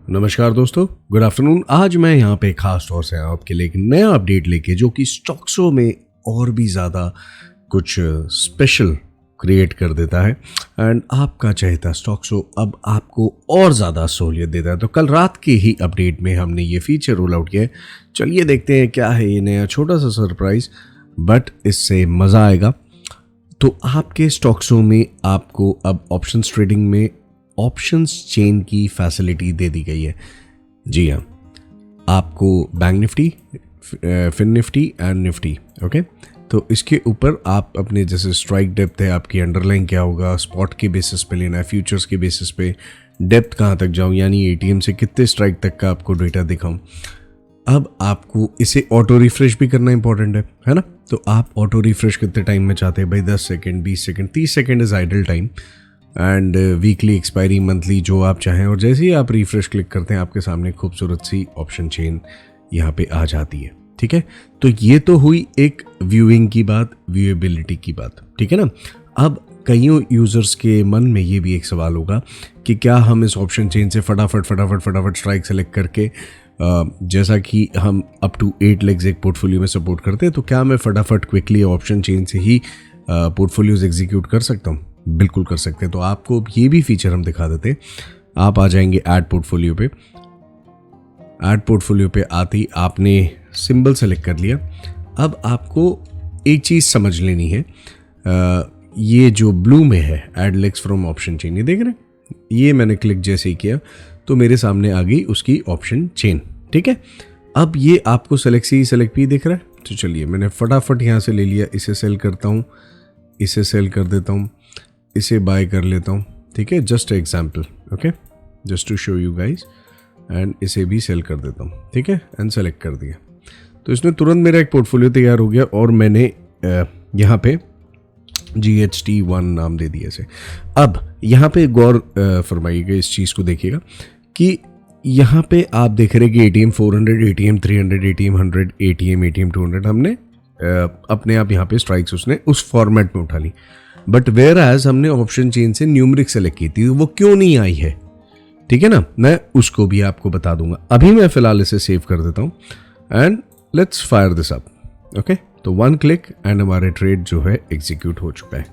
नमस्कार दोस्तों, good afternoon. आज मैं यहाँ पे खास तौर से आपके लिए एक नया अपडेट लेके जो कि स्टॉक्सो में और भी ज़्यादा कुछ स्पेशल क्रिएट कर देता है एंड आपका चहेता स्टॉक्सो अब आपको और ज़्यादा सहूलियत देता है। तो कल रात के ही अपडेट में हमने ये फीचर रोल आउट किया है। चलिए देखते हैं क्या है ये नया छोटा सा सरप्राइज, बट इससे मज़ा आएगा। तो आपके स्टॉक्सो में आपको अब ऑप्शंस ट्रेडिंग में ऑप्शंस चेन की फैसिलिटी दे दी गई है। जी हाँ, आपको Bank Nifty, Fin Nifty and Nifty, okay. तो इसके ऊपर आप अपने जैसे स्ट्राइक डेप्थ है, आपकी अंडरलाइन क्या होगा, स्पॉट के बेसिस पे लेना है, फ्यूचर्स के बेसिस पे डेप्थ कहाँ तक जाऊँ, यानी एटीएम से कितने स्ट्राइक तक का आपको डेटा दिखाऊँ। अब आपको इसे ऑटो रिफ्रेश भी करना इंपॉर्टेंट है ना। तो आप ऑटो रिफ्रेश कितने टाइम में चाहते हैं भाई? 10 second, 20 second, 30 second is idle time and weekly, expiry, monthly, जो आप चाहें। और जैसे ही आप रिफ्रेश क्लिक करते हैं आपके सामने खूबसूरत सी ऑप्शन चेन यहाँ पे आ जाती है। ठीक है, तो ये तो हुई एक व्यूइंग की बात, व्यूएबिलिटी की बात, ठीक है ना। अब कईयों यूजर्स के मन में ये भी एक सवाल होगा कि क्या हम इस ऑप्शन चेन से फटाफट स्ट्राइक सेलेक्ट करके जैसा कि हम अप टू 8 लेग्स एक पोर्टफोलियो में सपोर्ट करते हैं, तो क्या मैं फटाफट क्विकली ऑप्शन चेन से ही पोर्टफोलियोज एग्जीक्यूट कर सकता हूँ? बिल्कुल कर सकते हैं। तो आपको ये भी फीचर हम दिखा देते हैं। आप आ जाएंगे ऐड पोर्टफोलियो पे। ऐड पोर्टफोलियो पे आते ही आपने सिंबल सेलेक्ट कर लिया। अब आपको एक चीज़ समझ लेनी है, ये जो ब्लू में है add legs from option chain, ये देख रहे हैं, ये मैंने क्लिक जैसे ही किया तो मेरे सामने आ गई उसकी ऑप्शन चेन। ठीक है, अब ये आपको सेलेक्ट भी दिख रहा है। तो चलिए मैंने फटाफट यहाँ से ले लिया, इसे सेल करता हूँ, इसे सेल कर देता हूँ, इसे बाय कर लेता हूँ। ठीक है, just example, okay, just to show you guys. And इसे भी सेल कर देता हूँ। ठीक है, एंड सेलेक्ट कर दिया तो इसने तुरंत मेरा एक पोर्टफोलियो तैयार हो गया और मैंने यहाँ पे GHT1 नाम दे दिया इसे। अब यहाँ पे गौर फरमाइएगा, इस चीज़ को देखिएगा कि यहाँ पे आप देख रहे हैं कि ATM 400, ATM 300, ATM 100, ATM 200 हमने अपने आप यहाँ पे स्ट्राइक्स उसने उस फॉर्मेट में उठा ली। बट वेयर एज हमने ऑप्शन चेन से न्यूमरिक सेलेक्ट की थी, वो क्यों नहीं आई है? ठीक है ना, मैं उसको भी आपको बता दूंगा। अभी मैं फिलहाल इसे सेव कर देता हूँ and let's fire this up. Okay, तो 1 क्लिक एंड हमारे ट्रेड जो है एग्जीक्यूट हो चुका है।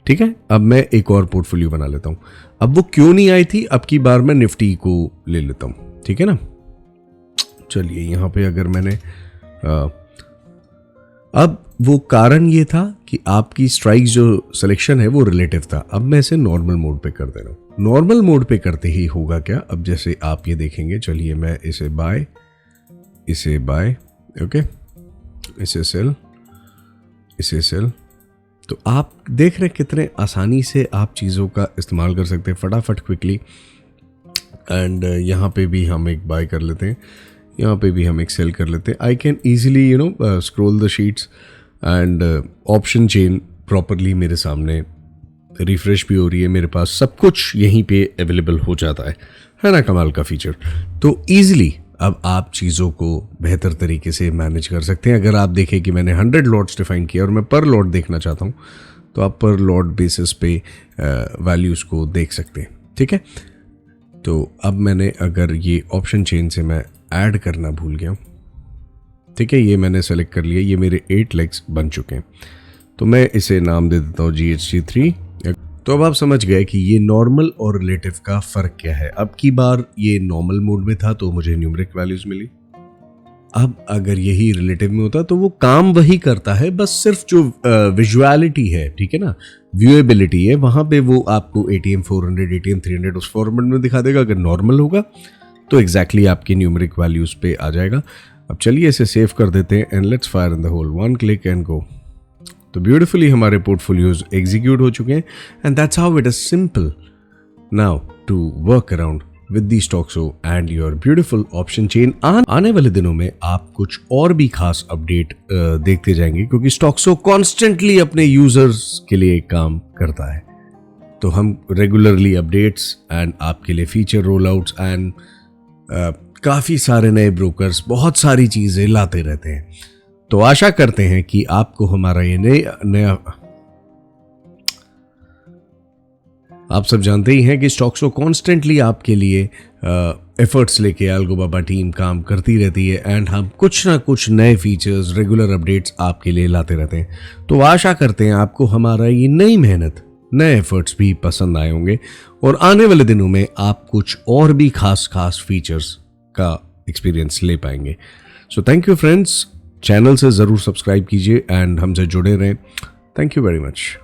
ठीक है, अब मैं एक और पोर्टफोलियो बना लेता हूँ। अब वो क्यों नहीं आई थी, अब की बार मैं निफ्टी को ले लेता हूँ। ठीक है ना, चलिए यहाँ पे अगर मैंने अब वो कारण ये था कि आपकी स्ट्राइक जो सिलेक्शन है वो रिलेटिव था। अब मैं इसे नॉर्मल मोड पे कर दे रहा हूँ। नॉर्मल मोड पे करते ही होगा क्या, अब जैसे आप ये देखेंगे, चलिए मैं इसे बाय, ओके, इसे सेल, तो आप देख रहे हैं कितने आसानी से आप चीज़ों का इस्तेमाल कर सकते हैं फटाफट, क्विकली। एंड यहाँ पे भी हम एक बाय कर लेते हैं, यहाँ पे भी हम एक सेल कर लेते हैं। I can easily scroll the sheets and option chain properly मेरे सामने रिफ्रेश भी हो रही है, मेरे पास सब कुछ यहीं पे अवेलेबल हो जाता है ना। कमाल का फीचर। तो ईजिली अब आप चीज़ों को बेहतर तरीके से मैनेज कर सकते हैं। अगर आप देखें कि मैंने 100 लॉट्स डिफाइन किया और मैं पर लॉट देखना चाहता हूँ, तो आप पर लॉट बेसिस पे वैल्यूज़ को देख सकते हैं। ठीक है, तो अब मैंने अगर ये ऑप्शन चेन से मैं ऐड करना भूल गया, ठीक है, ये मैंने सेलेक्ट कर लिया, ये मेरे 8 लेग्स बन चुके हैं। तो मैं इसे नाम दे देता हूँ GHT3। तो अब आप समझ गए कि ये नॉर्मल और रिलेटिव का फ़र्क क्या है। अब की बार ये नॉर्मल मोड में था तो मुझे न्यूमरिक वैल्यूज़ मिली। अब अगर यही रिलेटिव में होता तो वो काम वही करता है, बस सिर्फ जो विजुअलिटी है, ठीक है ना, व्यूएबिलिटी है, वहाँ पे वो आपको ATM 400, ATM 300 उस फॉर्मेट में दिखा देगा। अगर नॉर्मल होगा तो एग्जैक्टली आपकी न्यूमरिक वैल्यूज़ पे आ जाएगा। अब चलिए इसे सेव कर देते हैं and let's fire in the hole. 1 click and go. तो ब्यूटिफुली हमारे पोर्टफोलियोज एग्जीक्यूट हो चुके हैं and that's how it is simple now to work around with the stocks and your beautiful option chain. आने वाले दिनों में आप कुछ और भी खास अपडेट देखते जाएंगे, क्योंकि स्टॉक्सो कॉन्स्टेंटली अपने यूजर्स के लिए काम करता है। तो हम रेगुलरली अपडेट्स एंड आपके लिए फीचर रोल आउट्स एंड काफ़ी सारे नए ब्रोकर्स, बहुत सारी चीज़ें लाते रहते हैं। तो आशा करते हैं कि आपको हमारा ये नया आप सब जानते ही हैं कि स्टॉक्सो कॉन्स्टेंटली आपके लिए एफर्ट्स लेके अलगोबाबा टीम काम करती रहती है एंड हम कुछ ना कुछ नए फीचर्स, रेगुलर अपडेट्स आपके लिए लाते रहते हैं। तो आशा करते हैं आपको हमारा ये नई मेहनत, नए एफर्ट्स भी पसंद आए होंगे और आने वाले दिनों में आप कुछ और भी खास फीचर्स का एक्सपीरियंस ले पाएंगे। So thank you friends, channel से ज़रूर सब्सक्राइब कीजिए एंड हमसे जुड़े रहें। Thank you very much.